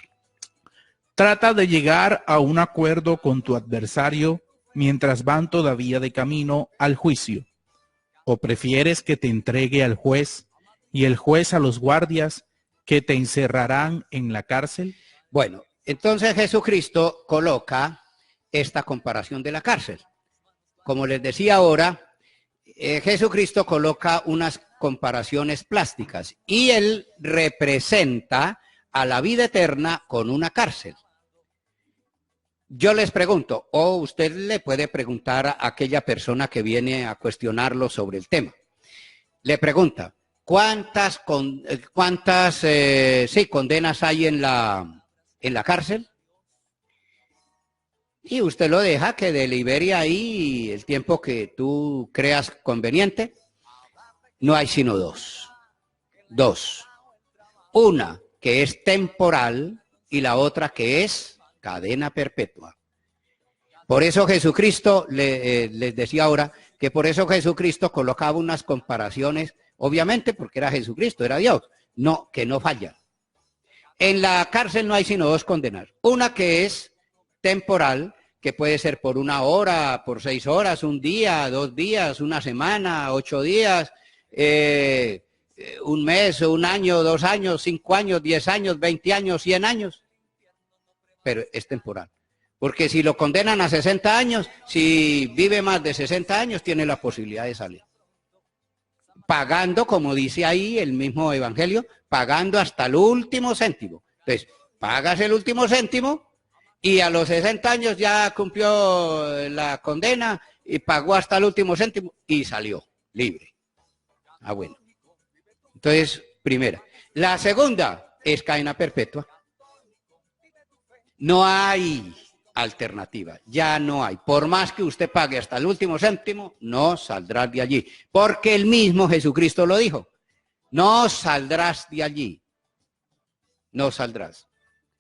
Trata de llegar a un acuerdo con tu adversario mientras van todavía de camino al juicio. ¿O prefieres que te entregue al juez y el juez a los guardias que te encerrarán en la cárcel. Bueno, entonces Jesucristo coloca esta comparación de la cárcel. Como les decía ahora, Jesucristo coloca unas comparaciones plásticas y él representa a la vida eterna con una cárcel. Yo les pregunto, o usted le puede preguntar a aquella persona que viene a cuestionarlo sobre el tema. Le pregunta, ¿cuántas condenas hay en la cárcel? Y usted lo deja que delibere ahí el tiempo que tú creas conveniente. No hay sino dos. Dos. Una que es temporal y la otra que es cadena perpetua. Por eso Jesucristo, les decía ahora, que por eso Jesucristo colocaba unas comparaciones, obviamente porque era Jesucristo, era Dios, no, que no falla. En la cárcel no hay sino dos condenas. Una que es temporal, que puede ser por 1 hora, por 6 horas, 1 día, 2 días, 1 semana, 8 días, 1 mes, 1 año, 2 años, 5 años, 10 años, 20 años, 100 años. Pero es temporal. Porque si lo condenan a 60 años, si vive más de 60 años, tiene la posibilidad de salir. Pagando, como dice ahí el mismo evangelio, pagando hasta el último céntimo. Entonces, pagas el último céntimo y a los 60 años ya cumplió la condena y pagó hasta el último céntimo y salió libre. Ah, bueno. Entonces, primera. La segunda es cadena perpetua. No hay alternativa, ya no hay. Por más que usted pague hasta el último céntimo, no saldrás de allí. Porque el mismo Jesucristo lo dijo. No saldrás de allí. No saldrás.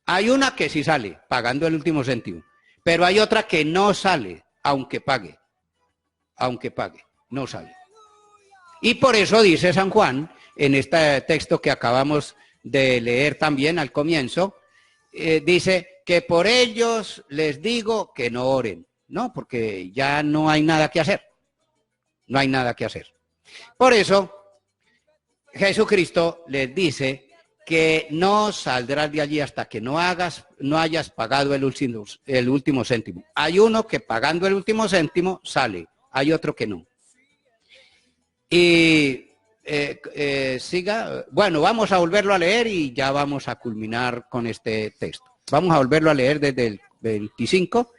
Hay una que sí sale, pagando el último céntimo. Pero hay otra que no sale, aunque pague. Aunque pague, no sale. Y por eso dice San Juan, en este texto que acabamos de leer también al comienzo, dice que por ellos les digo que no oren. No, porque ya no hay nada que hacer. No hay nada que hacer. Por eso, Jesucristo les dice que no saldrás de allí hasta que no hayas pagado el último céntimo. Hay uno que pagando el último céntimo sale, hay otro que no. Y siga, bueno, vamos a volverlo a leer y ya vamos a culminar con este texto. Vamos a volverlo a leer desde el 25.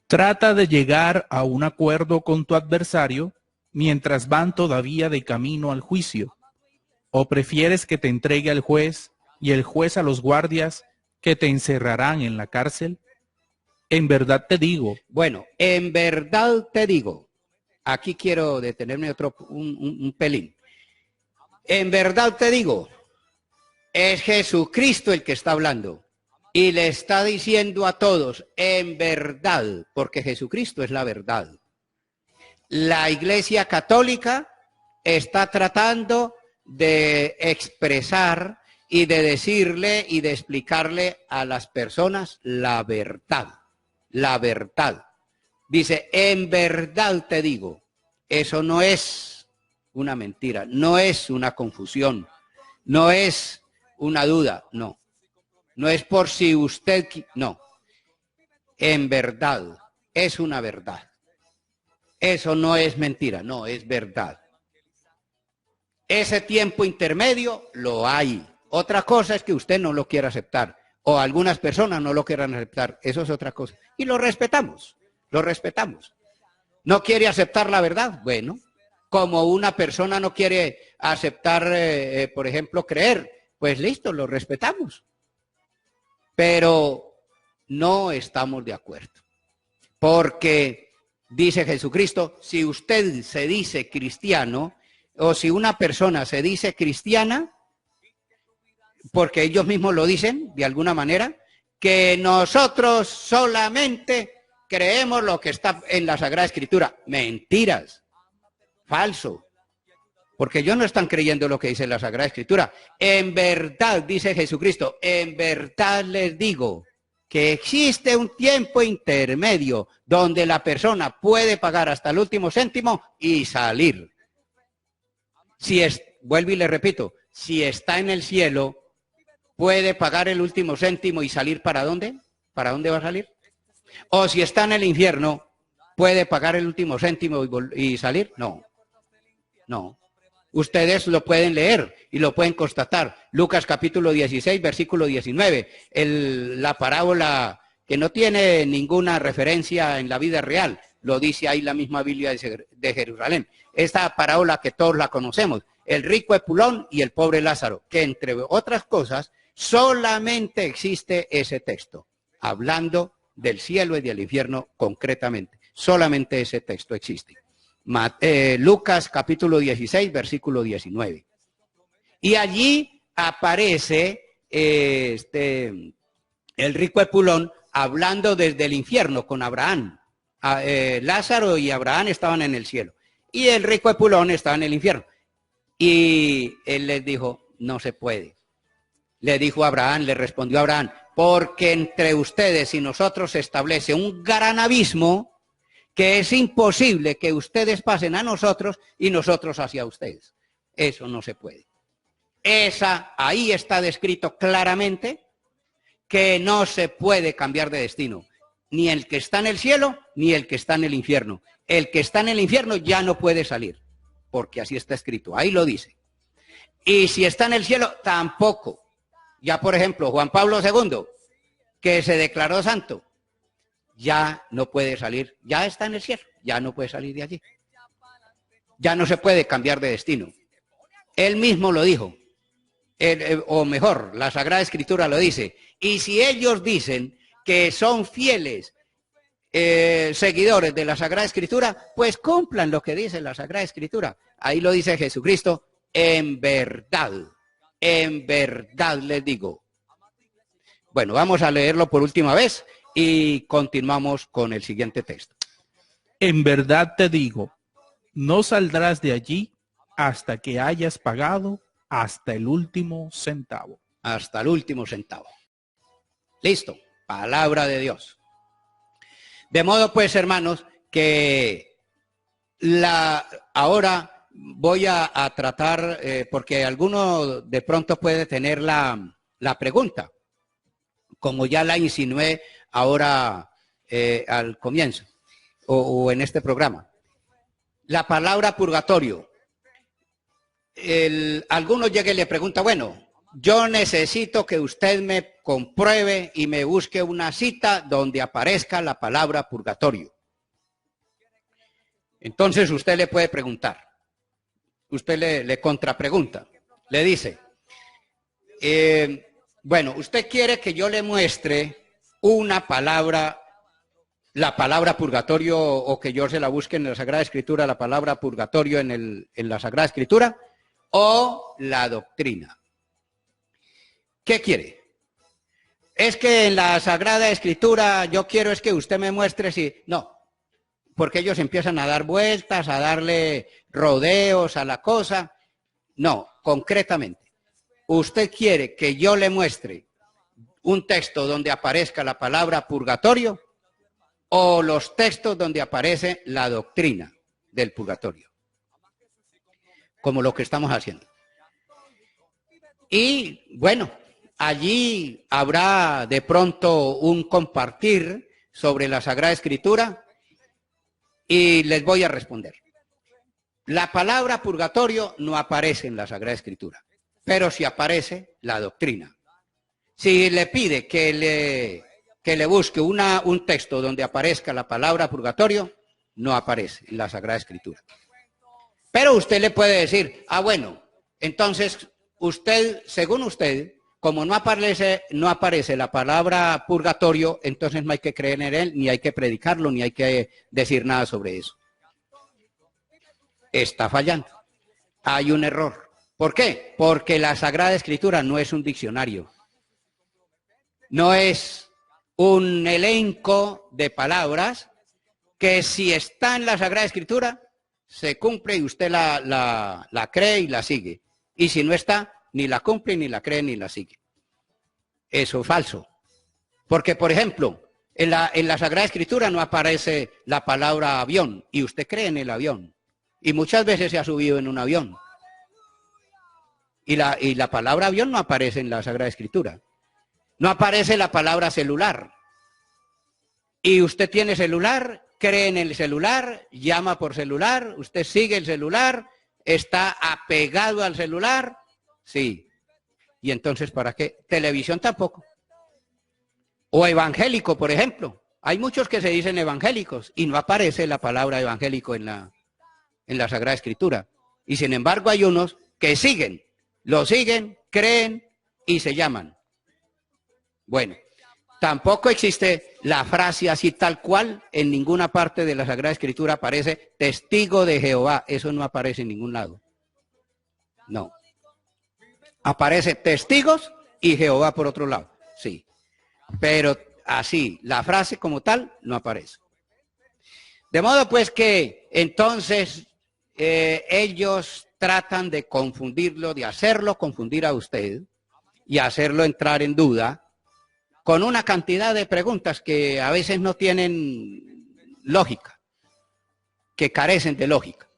Trata de llegar a un acuerdo con tu adversario mientras van todavía de camino al juicio. ¿O prefieres que te entregue al juez y el juez a los guardias que te encerrarán en la cárcel? En verdad te digo. Bueno, en verdad te digo. Aquí quiero detenerme un pelín. En verdad te digo, es Jesucristo el que está hablando. Y le está diciendo a todos, en verdad, porque Jesucristo es la verdad. La Iglesia Católica está tratando de expresar y de decirle y de explicarle a las personas la verdad. La verdad. Dice, en verdad te digo, eso no es una mentira, no es una confusión, no es una duda, no. No es por si usted, no. En verdad, es una verdad. Eso no es mentira, no, es verdad. Ese tiempo intermedio lo hay. Otra cosa es que usted no lo quiera aceptar, o algunas personas no lo quieran aceptar, eso es otra cosa. Y lo respetamos, lo respetamos. ¿No quiere aceptar la verdad? Bueno, como una persona no quiere aceptar, por ejemplo, creer, pues listo, lo respetamos. Pero no estamos de acuerdo. Porque, dice Jesucristo, si usted se dice cristiano, o si una persona se dice cristiana, porque ellos mismos lo dicen, de alguna manera, que nosotros solamente creemos lo que está en la Sagrada Escritura. Mentiras. Falso. Porque ellos no están creyendo lo que dice la Sagrada Escritura. En verdad, dice Jesucristo, en verdad les digo que existe un tiempo intermedio donde la persona puede pagar hasta el último céntimo y salir. Vuelvo y le repito, si está en el cielo, puede pagar el último céntimo y salir ¿para dónde? ¿Para dónde va a salir? O si está en el infierno, ¿puede pagar el último céntimo y salir? No. No. Ustedes lo pueden leer y lo pueden constatar. Lucas capítulo 16, versículo 19. La parábola que no tiene ninguna referencia en la vida real. Lo dice ahí la misma Biblia de Jerusalén. Esta parábola que todos la conocemos. El rico Epulón y el pobre Lázaro. Que entre otras cosas, solamente existe ese texto. Hablando del cielo y del infierno concretamente. Solamente ese texto existe. Lucas capítulo 16, versículo 19. Y allí aparece el rico Epulón hablando desde el infierno con Abraham. Lázaro y Abraham estaban en el cielo. Y el rico Epulón estaba en el infierno. Y él les dijo, no se puede. Le dijo a Abraham, le respondió a Abraham, porque entre ustedes y nosotros se establece un gran abismo que es imposible que ustedes pasen a nosotros y nosotros hacia ustedes. Eso no se puede. Ahí está descrito claramente que no se puede cambiar de destino. Ni el que está en el cielo, ni el que está en el infierno. El que está en el infierno ya no puede salir, porque así está escrito. Ahí lo dice. Y si está en el cielo, tampoco. Ya, por ejemplo, Juan Pablo II, que se declaró santo, ya no puede salir, ya está en el cielo, ya no puede salir de allí. Ya no se puede cambiar de destino. Él mismo lo dijo, o mejor, la Sagrada Escritura lo dice. Y si ellos dicen que son fieles seguidores de la Sagrada Escritura, pues cumplan lo que dice la Sagrada Escritura. Ahí lo dice Jesucristo, en verdad les digo. Bueno, vamos a leerlo por última vez. Y continuamos con el siguiente texto. En verdad te digo, no saldrás de allí hasta que hayas pagado hasta el último centavo. Hasta el último centavo. Listo, palabra de Dios. De modo pues, hermanos, que ahora voy a tratar, porque alguno de pronto puede tener la pregunta, como ya la insinué ahora al comienzo o en este programa. La palabra purgatorio. Alguno llega y le pregunta, bueno, yo necesito que usted me compruebe y me busque una cita donde aparezca la palabra purgatorio. Entonces usted le puede preguntar. Usted le contrapregunta. Le dice, bueno, usted quiere que yo le muestre una palabra, la palabra purgatorio, o que yo se la busque en la Sagrada Escritura, la palabra purgatorio en la Sagrada Escritura, o la doctrina. ¿Qué quiere? Es que en la Sagrada Escritura yo quiero es que usted me muestre si... No, porque ellos empiezan a dar vueltas, a darle rodeos a la cosa. No, concretamente, usted quiere que yo le muestre un texto donde aparezca la palabra purgatorio o los textos donde aparece la doctrina del purgatorio, como lo que estamos haciendo. Y bueno, allí habrá de pronto un compartir sobre la Sagrada Escritura y les voy a responder. La palabra purgatorio no aparece en la Sagrada Escritura, pero sí aparece la doctrina. Si le pide que le busque un texto donde aparezca la palabra purgatorio, no aparece en la Sagrada Escritura. Pero usted le puede decir, bueno, entonces usted, según usted, como no aparece la palabra purgatorio, entonces no hay que creer en él, ni hay que predicarlo, ni hay que decir nada sobre eso. Está fallando. Hay un error. ¿Por qué? Porque la Sagrada Escritura no es un diccionario. No es un elenco de palabras que si está en la Sagrada Escritura, se cumple y usted la cree y la sigue. Y si no está, ni la cumple, ni la cree, ni la sigue. Eso es falso. Porque, por ejemplo, en la Sagrada Escritura no aparece la palabra avión y usted cree en el avión. Y muchas veces se ha subido en un avión. Y la palabra avión no aparece en la Sagrada Escritura. No aparece la palabra celular. Y usted tiene celular, cree en el celular, llama por celular, usted sigue el celular, está apegado al celular. Sí. ¿Y entonces para qué? Televisión tampoco. O evangélico, por ejemplo. Hay muchos que se dicen evangélicos y no aparece la palabra evangélico en la Sagrada Escritura. Y sin embargo hay unos que siguen, lo siguen, creen y se llaman. Bueno, tampoco existe la frase así tal cual, en ninguna parte de la Sagrada Escritura aparece testigo de Jehová. Eso no aparece en ningún lado. No. Aparece testigos y Jehová por otro lado. Sí. Pero así, la frase como tal no aparece. De modo pues que entonces ellos tratan de confundirlo, de hacerlo confundir a usted y hacerlo entrar en duda con una cantidad de preguntas que a veces no tienen lógica, que carecen de lógica.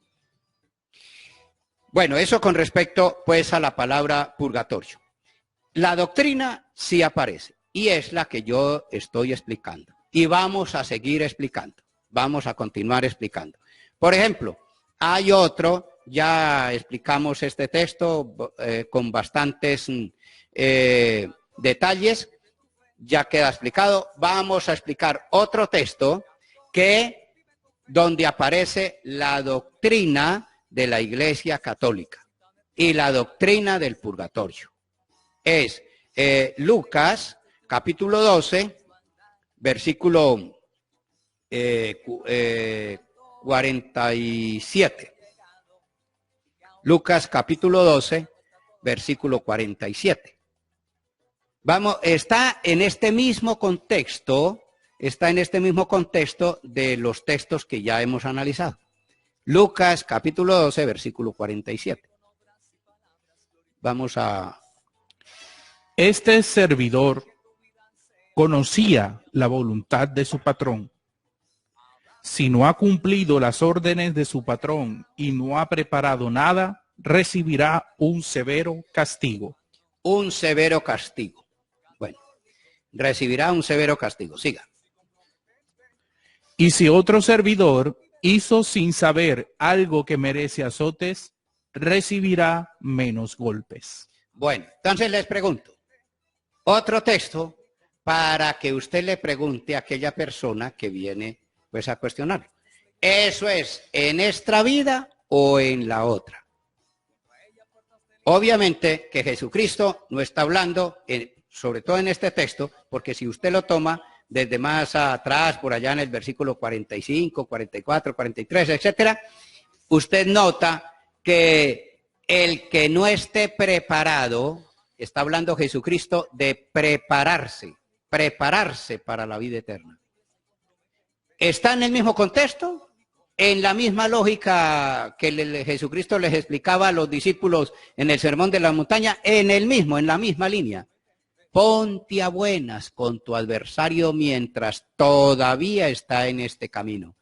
Bueno, eso con respecto pues a la palabra purgatorio. La doctrina sí aparece y es la que yo estoy explicando. Y vamos a seguir explicando, vamos a continuar explicando. Por ejemplo, hay otro, ya explicamos este texto con bastantes detalles, ya queda explicado. Vamos a explicar otro texto donde aparece la doctrina de la Iglesia Católica y la doctrina del purgatorio. Es Lucas capítulo 12, versículo 47. Lucas capítulo 12, versículo 47. Vamos, está en este mismo contexto de los textos que ya hemos analizado. Lucas capítulo 12, versículo 47. Vamos a... Este servidor conocía la voluntad de su patrón. Si no ha cumplido las órdenes de su patrón y no ha preparado nada, recibirá un severo castigo. Un severo castigo. Bueno, recibirá un severo castigo. Siga. Y si otro servidor hizo sin saber algo que merece azotes, recibirá menos golpes. Bueno, entonces les pregunto, otro texto para que usted le pregunte a aquella persona que viene pues a cuestionarlo. ¿Eso es en esta vida o en la otra? Obviamente que Jesucristo no está hablando, sobre todo en este texto, porque si usted lo toma desde más atrás, por allá en el versículo 45, 44, 43, etcétera, usted nota que el que no esté preparado, está hablando Jesucristo de prepararse para la vida eterna. ¿Está en el mismo contexto? En la misma lógica que Jesucristo les explicaba a los discípulos en el Sermón de la Montaña, en la misma línea. Ponte a buenas con tu adversario mientras todavía está en este camino.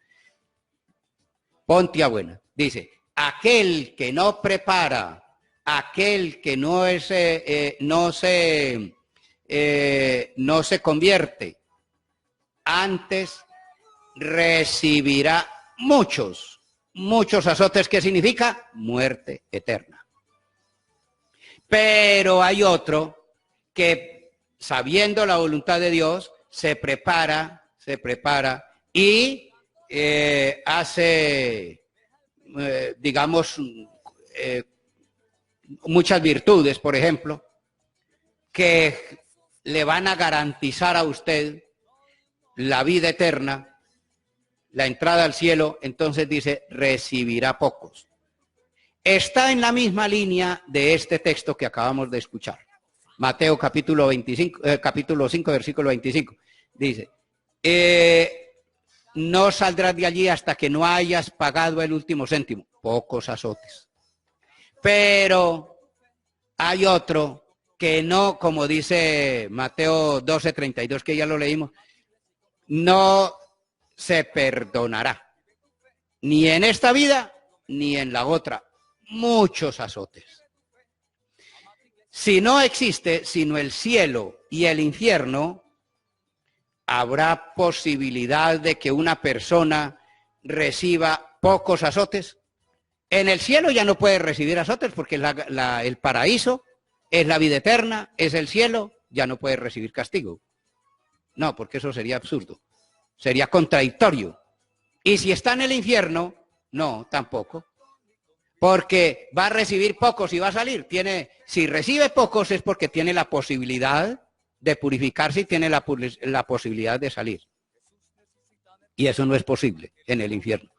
Ponte a buenas. Dice, aquel que no prepara, aquel que no se convierte, antes recibirá muchos azotes, que significa muerte eterna. Pero hay otro que, sabiendo la voluntad de Dios, se prepara y hace, digamos, muchas virtudes, por ejemplo, que le van a garantizar a usted la vida eterna, la entrada al cielo. Entonces dice, recibirá pocos. Está en la misma línea de este texto que acabamos de escuchar. Mateo capítulo 5, versículo 25. Dice, no saldrás de allí hasta que no hayas pagado el último céntimo. Pocos azotes. Pero hay otro que no, como dice Mateo 12:32, que ya lo leímos, no se perdonará, ni en esta vida, ni en la otra, muchos azotes. Si no existe sino el cielo y el infierno, ¿habrá posibilidad de que una persona reciba pocos azotes? En el cielo ya no puede recibir azotes porque el paraíso es la vida eterna, es el cielo, ya no puede recibir castigo. No, porque eso sería absurdo, sería contradictorio. Y si está en el infierno, no, tampoco. Porque va a recibir pocos y va a salir. Si recibe pocos es porque tiene la posibilidad de purificarse y tiene la posibilidad de salir. Y eso no es posible en el infierno.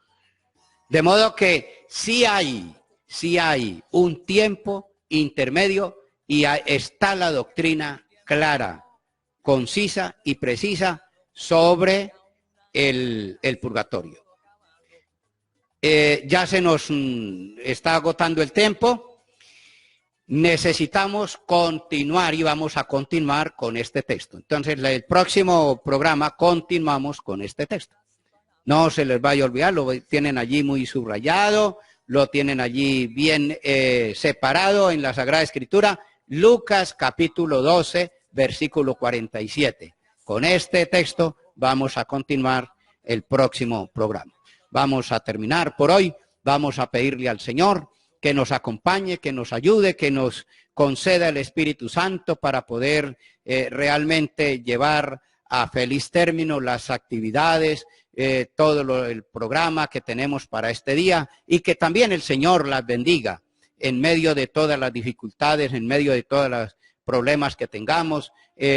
De modo que sí hay un tiempo intermedio y está la doctrina clara, concisa y precisa sobre el purgatorio. Ya se nos está agotando el tiempo. Necesitamos continuar y vamos a continuar con este texto. Entonces, el próximo programa continuamos con este texto. No se les vaya a olvidar, lo tienen allí muy subrayado, lo tienen allí bien separado en la Sagrada Escritura, Lucas capítulo 12, versículo 47. Con este texto vamos a continuar el próximo programa. Vamos a terminar por hoy, vamos a pedirle al Señor que nos acompañe, que nos ayude, que nos conceda el Espíritu Santo para poder realmente llevar a feliz término las actividades, todo el programa que tenemos para este día y que también el Señor las bendiga en medio de todas las dificultades, en medio de todos los problemas que tengamos.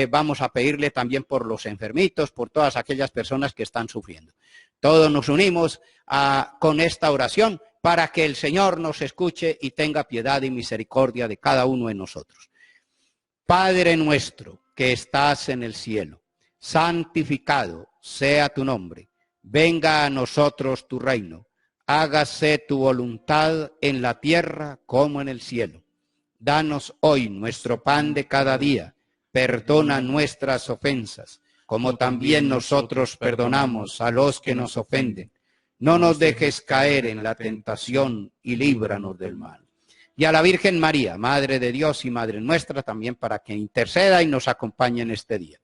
Vamos a pedirle también por los enfermitos, por todas aquellas personas que están sufriendo. Todos nos unimos con esta oración para que el Señor nos escuche y tenga piedad y misericordia de cada uno de nosotros. Padre nuestro que estás en el cielo, santificado sea tu nombre. Venga a nosotros tu reino. Hágase tu voluntad en la tierra como en el cielo. Danos hoy nuestro pan de cada día. Perdona nuestras ofensas, como también nosotros perdonamos a los que nos ofenden. No nos dejes caer en la tentación y líbranos del mal. Y a la Virgen María, Madre de Dios y Madre nuestra, también para que interceda y nos acompañe en este día.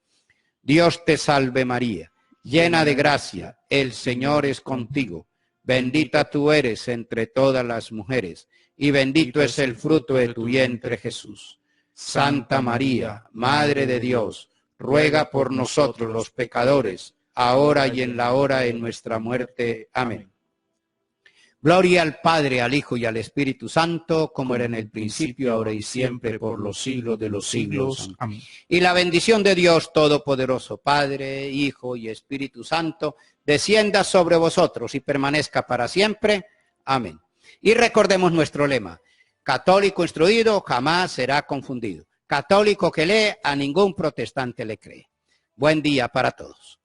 Dios te salve María, llena de gracia, el Señor es contigo. Bendita tú eres entre todas las mujeres, y bendito es el fruto de tu vientre Jesús. Santa María, Madre de Dios, ruega por nosotros los pecadores, ahora y en la hora de nuestra muerte. Amén. Gloria al Padre, al Hijo y al Espíritu Santo, como era en el principio, ahora y siempre, por los siglos de los siglos. Amén. Y la bendición de Dios Todopoderoso, Padre, Hijo y Espíritu Santo, descienda sobre vosotros y permanezca para siempre. Amén. Y recordemos nuestro lema: católico instruido jamás será confundido. Católico que lee, a ningún protestante le cree. Buen día para todos.